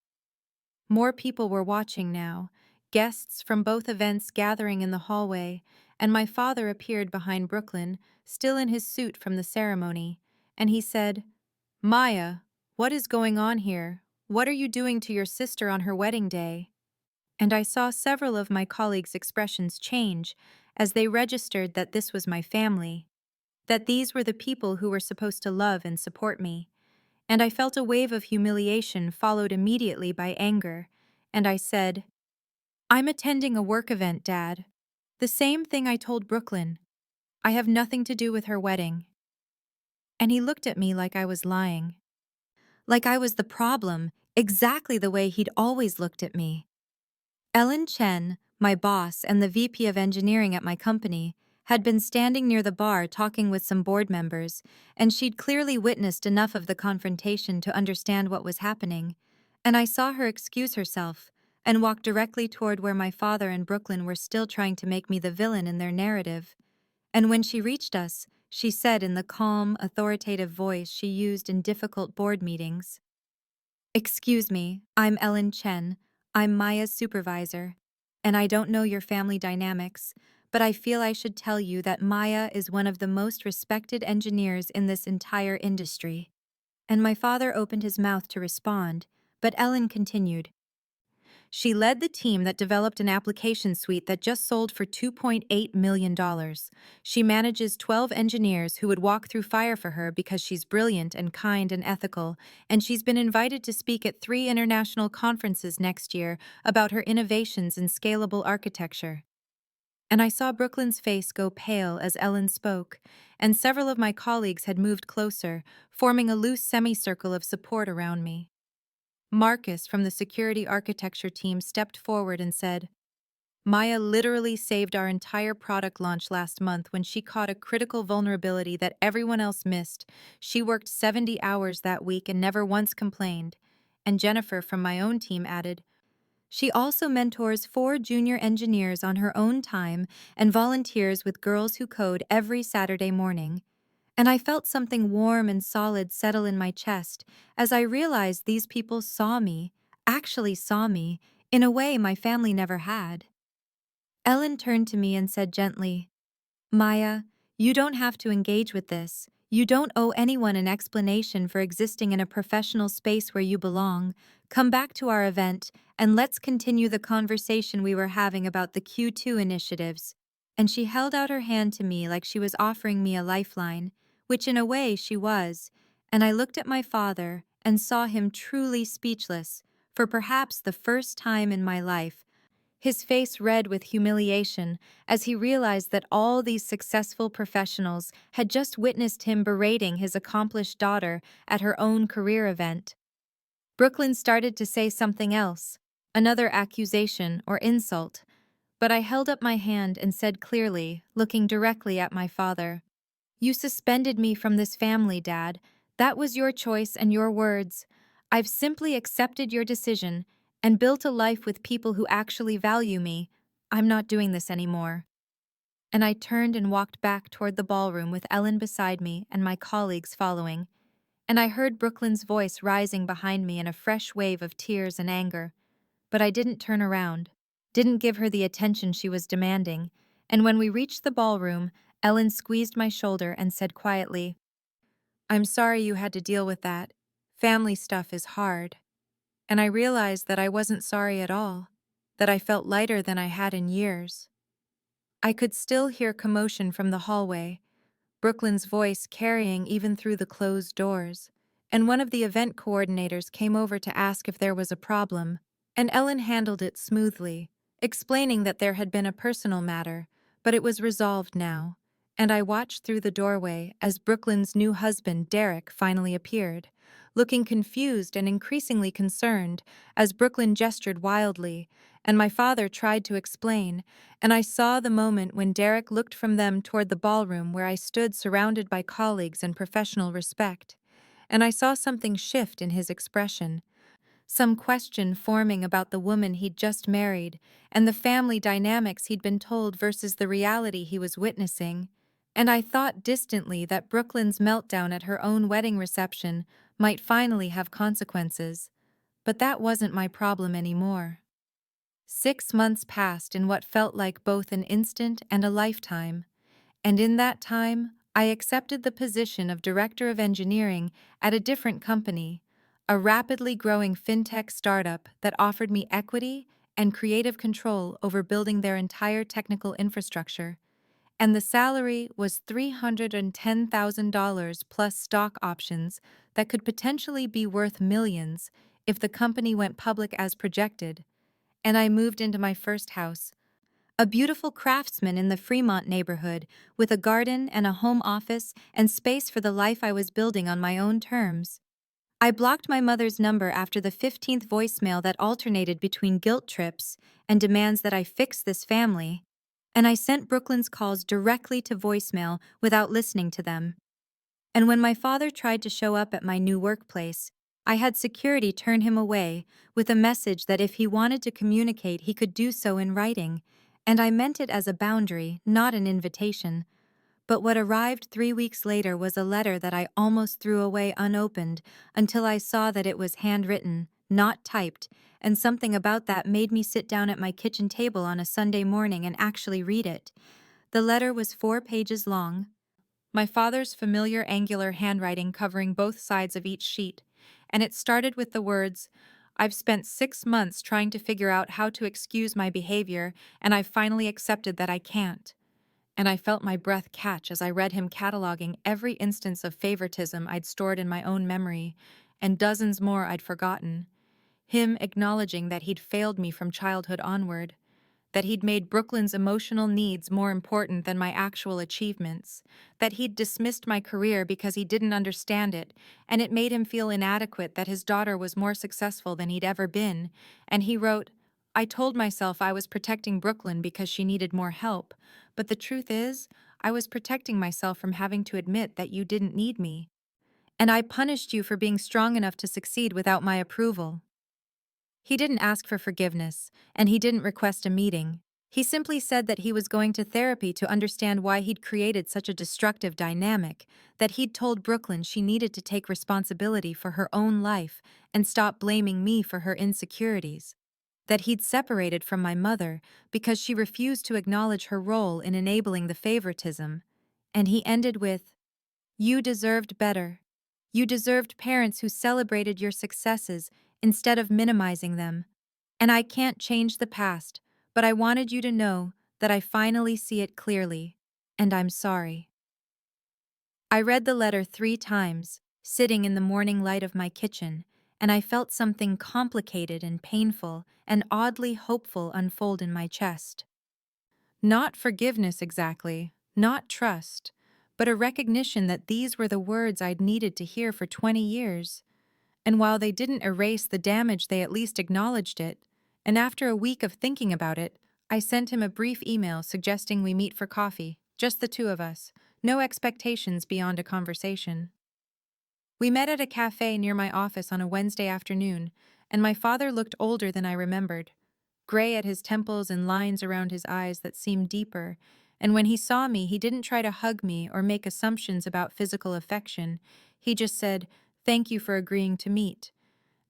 More people were watching now, guests from both events gathering in the hallway, and my father appeared behind Brooklyn, still in his suit from the ceremony, and he said, Maya, what is going on here? What are you doing to your sister on her wedding day? And I saw several of my colleagues' expressions change as they registered that this was my family, that these were the people who were supposed to love and support me. And I felt a wave of humiliation followed immediately by anger, and I said, I'm attending a work event, Dad. The same thing I told Brooklyn. I have nothing to do with her wedding. And he looked at me like I was lying. Like I was the problem, exactly the way he'd always looked at me. Ellen Chen, my boss and the VP of engineering at my company, had been standing near the bar talking with some board members, and she'd clearly witnessed enough of the confrontation to understand what was happening. And I saw her excuse herself and walk directly toward where my father and Brooklyn were still trying to make me the villain in their narrative. And when she reached us, she said in the calm, authoritative voice she used in difficult board meetings, Excuse me, I'm Ellen Chen. I'm Maya's supervisor. And I don't know your family dynamics, but I feel I should tell you that Maya is one of the most respected engineers in this entire industry. And my father opened his mouth to respond, but Ellen continued. She led the team that developed an application suite that just sold for $2.8 million. She manages 12 engineers who would walk through fire for her because she's brilliant and kind and ethical, and she's been invited to speak at 3 international conferences next year about her innovations in scalable architecture. And I saw Brooklyn's face go pale as Ellen spoke, and several of my colleagues had moved closer, forming a loose semicircle of support around me. Marcus from the security architecture team stepped forward and said, Maya literally saved our entire product launch last month when she caught a critical vulnerability that everyone else missed. She worked 70 hours that week and never once complained. And Jennifer from my own team added, she also mentors 4 junior engineers on her own time and volunteers with Girls Who Code every Saturday morning. And I felt something warm and solid settle in my chest as I realized these people saw me, actually saw me, in a way my family never had. Ellen turned to me and said gently, Maya, you don't have to engage with this. You don't owe anyone an explanation for existing in a professional space where you belong. Come back to our event, and let's continue the conversation we were having about the Q2 initiatives. And she held out her hand to me like she was offering me a lifeline, which in a way she was, and I looked at my father and saw him truly speechless, for perhaps the first time in my life, his face red with humiliation as he realized that all these successful professionals had just witnessed him berating his accomplished daughter at her own career event. Brooklyn started to say something else, another accusation or insult, but I held up my hand and said clearly, looking directly at my father, You suspended me from this family, Dad. That was your choice and your words. I've simply accepted your decision and built a life with people who actually value me. I'm not doing this anymore. And I turned and walked back toward the ballroom with Ellen beside me and my colleagues following. And I heard Brooklyn's voice rising behind me in a fresh wave of tears and anger. But I didn't turn around, didn't give her the attention she was demanding. And when we reached the ballroom, Ellen squeezed my shoulder and said quietly, I'm sorry you had to deal with that. Family stuff is hard. And I realized that I wasn't sorry at all, that I felt lighter than I had in years. I could still hear commotion from the hallway, Brooklyn's voice carrying even through the closed doors, and one of the event coordinators came over to ask if there was a problem, and Ellen handled it smoothly, explaining that there had been a personal matter, but it was resolved now, And I watched through the doorway as Brooklyn's new husband, Derek, finally appeared, looking confused and increasingly concerned as Brooklyn gestured wildly, and my father tried to explain, and I saw the moment when Derek looked from them toward the ballroom where I stood surrounded by colleagues and professional respect, and I saw something shift in his expression, some question forming about the woman he'd just married and the family dynamics he'd been told versus the reality he was witnessing. And I thought distantly that Brooklyn's meltdown at her own wedding reception might finally have consequences. But that wasn't my problem anymore. 6 months passed in what felt like both an instant and a lifetime. And in that time, I accepted the position of Director of Engineering at a different company, a rapidly growing fintech startup that offered me equity and creative control over building their entire technical infrastructure. And the salary was $310,000 plus stock options that could potentially be worth millions if the company went public as projected. And I moved into my first house, a beautiful craftsman in the Fremont neighborhood, with a garden and a home office and space for the life I was building on my own terms. I blocked my mother's number after the 15th voicemail that alternated between guilt trips and demands that I fix this family, and I sent Brooklyn's calls directly to voicemail without listening to them. And when my father tried to show up at my new workplace, I had security turn him away with a message that if he wanted to communicate, he could do so in writing, and I meant it as a boundary, not an invitation. But what arrived 3 weeks later was a letter that I almost threw away unopened until I saw that it was handwritten, not typed, and something about that made me sit down at my kitchen table on a Sunday morning and actually read it. The letter was 4 pages long, my father's familiar angular handwriting covering both sides of each sheet, and it started with the words, "I've spent 6 months trying to figure out how to excuse my behavior, and I've finally accepted that I can't." And I felt my breath catch as I read him cataloging every instance of favoritism I'd stored in my own memory, and dozens more I'd forgotten. Him acknowledging that he'd failed me from childhood onward, that he'd made Brooklyn's emotional needs more important than my actual achievements, that he'd dismissed my career because he didn't understand it, and it made him feel inadequate that his daughter was more successful than he'd ever been, and he wrote, "I told myself I was protecting Brooklyn because she needed more help, but the truth is, I was protecting myself from having to admit that you didn't need me. And I punished you for being strong enough to succeed without my approval." He didn't ask for forgiveness, and he didn't request a meeting. He simply said that he was going to therapy to understand why he'd created such a destructive dynamic, that he'd told Brooklyn she needed to take responsibility for her own life and stop blaming me for her insecurities, that he'd separated from my mother because she refused to acknowledge her role in enabling the favoritism. And he ended with, "You deserved better. You deserved parents who celebrated your successes instead of minimizing them. And I can't change the past, but I wanted you to know that I finally see it clearly, and I'm sorry." I read the letter 3 times, sitting in the morning light of my kitchen, and I felt something complicated and painful and oddly hopeful unfold in my chest. Not forgiveness exactly, not trust, but a recognition that these were the words I'd needed to hear for 20 years. And while they didn't erase the damage, they at least acknowledged it. And after a week of thinking about it, I sent him a brief email suggesting we meet for coffee, just the two of us, no expectations beyond a conversation. We met at a cafe near my office on a Wednesday afternoon, and my father looked older than I remembered, gray at his temples and lines around his eyes that seemed deeper, and when he saw me, he didn't try to hug me or make assumptions about physical affection. He just said, "Thank you for agreeing to meet."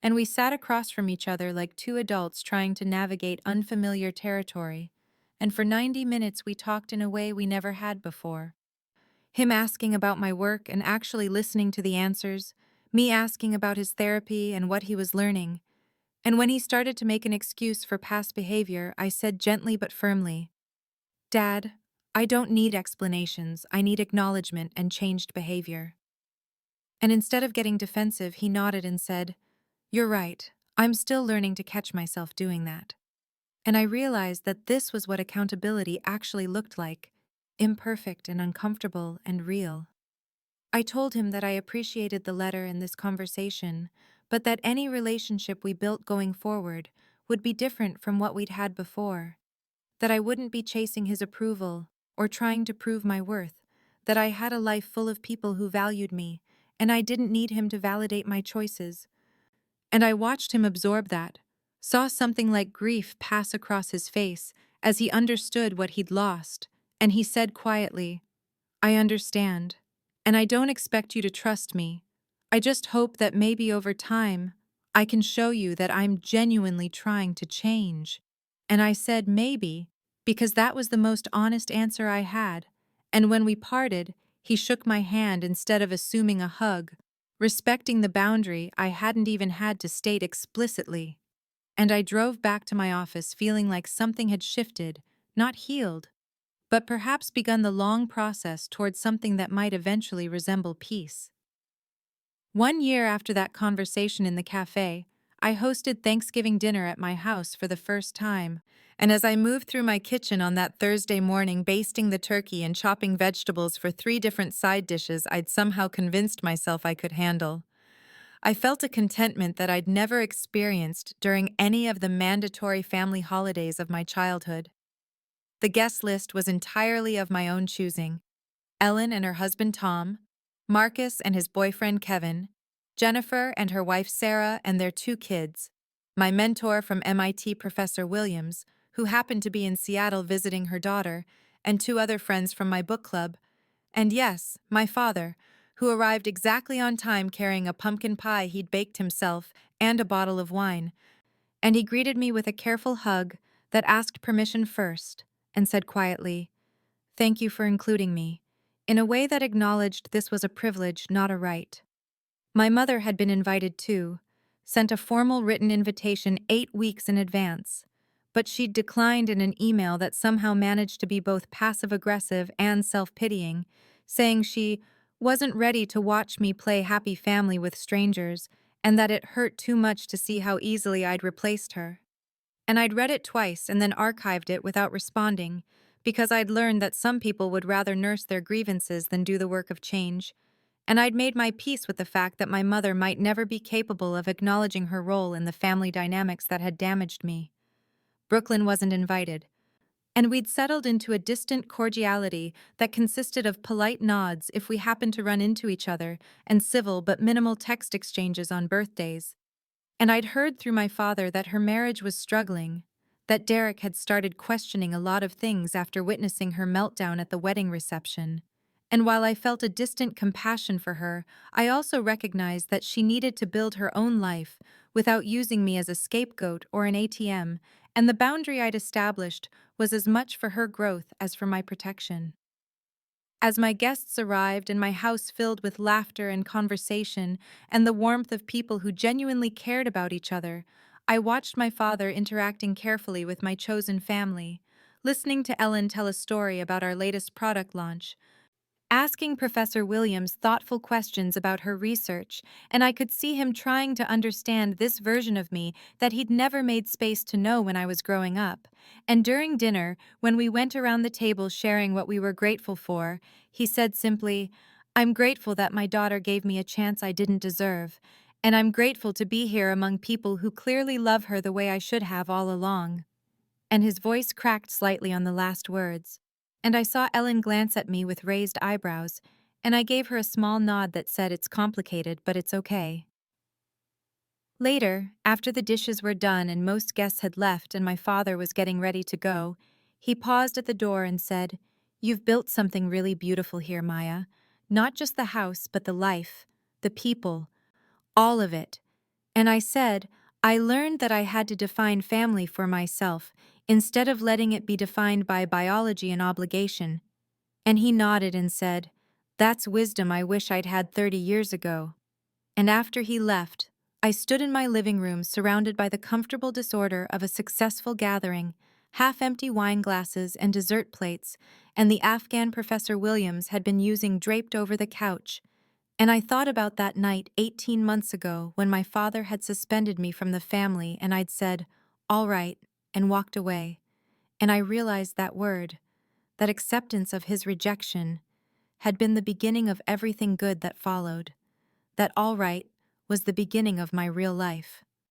And we sat across from each other like two adults trying to navigate unfamiliar territory. And for 90 minutes we talked in a way we never had before. Him asking about my work and actually listening to the answers, me asking about his therapy and what he was learning. And when he started to make an excuse for past behavior, I said gently but firmly, "Dad, I don't need explanations, I need acknowledgement and changed behavior." And instead of getting defensive, he nodded and said, "You're right, I'm still learning to catch myself doing that." And I realized that this was what accountability actually looked like. imperfect and uncomfortable and real. I told him that I appreciated the letter and this conversation, but that any relationship we built going forward would be different from what we'd had before. That I wouldn't be chasing his approval or trying to prove my worth, that I had a life full of people who valued me, and I didn't need him to validate my choices. And I watched him absorb that, saw something like grief pass across his face as he understood what he'd lost, and he said quietly, "I understand, and I don't expect you to trust me. I just hope that maybe over time, I can show you that I'm genuinely trying to change." And I said maybe, because that was the most honest answer I had. And when we parted, he shook my hand instead of assuming a hug, respecting the boundary I hadn't even had to state explicitly. And I drove back to my office feeling like something had shifted, not healed, but perhaps begun the long process towards something that might eventually resemble peace. 1 year after that conversation in the cafe, I hosted Thanksgiving dinner at my house for the first time, and as I moved through my kitchen on that Thursday morning basting the turkey and chopping vegetables for 3 different side dishes I'd somehow convinced myself I could handle, I felt a contentment that I'd never experienced during any of the mandatory family holidays of my childhood. The guest list was entirely of my own choosing: Ellen and her husband Tom, Marcus and his boyfriend Kevin, Jennifer and her wife Sarah and their 2 kids, my mentor from MIT, Professor Williams, who happened to be in Seattle visiting her daughter, and 2 other friends from my book club, and yes, my father, who arrived exactly on time carrying a pumpkin pie he'd baked himself and a bottle of wine, and he greeted me with a careful hug that asked permission first and said quietly, "Thank you for including me," in a way that acknowledged this was a privilege, not a right. My mother had been invited too, sent a formal written invitation 8 weeks in advance, but she'd declined in an email that somehow managed to be both passive-aggressive and self-pitying, saying she wasn't ready to watch me play happy family with strangers and that it hurt too much to see how easily I'd replaced her. And I'd read it twice and then archived it without responding, because I'd learned that some people would rather nurse their grievances than do the work of change, and I'd made my peace with the fact that my mother might never be capable of acknowledging her role in the family dynamics that had damaged me. Brooklyn wasn't invited, and we'd settled into a distant cordiality that consisted of polite nods if we happened to run into each other and civil but minimal text exchanges on birthdays. And I'd heard through my father that her marriage was struggling, that Derek had started questioning a lot of things after witnessing her meltdown at the wedding reception. And while I felt a distant compassion for her, I also recognized that she needed to build her own life without using me as a scapegoat or an ATM, and the boundary I'd established was as much for her growth as for my protection. As my guests arrived and my house filled with laughter and conversation and the warmth of people who genuinely cared about each other, I watched my father interacting carefully with my chosen family, listening to Ellen tell a story about our latest product launch, asking Professor Williams thoughtful questions about her research, and I could see him trying to understand this version of me that he'd never made space to know when I was growing up. And during dinner, when we went around the table sharing what we were grateful for, he said simply, "I'm grateful that my daughter gave me a chance I didn't deserve, and I'm grateful to be here among people who clearly love her the way I should have all along." And his voice cracked slightly on the last words. And I saw Ellen glance at me with raised eyebrows, and I gave her a small nod that said it's complicated, but it's okay. Later, after the dishes were done and most guests had left and my father was getting ready to go, he paused at the door and said, "You've built something really beautiful here, Maya. Not just the house, but the life, the people, all of it." And I said, I learned that I had to define family for myself, instead of letting it be defined by biology and obligation. And he nodded and said, "That's wisdom I wish I'd had 30 years ago." And after he left, I stood in my living room surrounded by the comfortable disorder of a successful gathering, half-empty wine glasses and dessert plates, and the Afghan Professor Williams had been using draped over the couch. And I thought about that night 18 months ago when my father had suspended me from the family and I'd said, "All right," and walked away. And I realized that word, that acceptance of his rejection had been the beginning of everything good that followed, that all right was the beginning of my real life.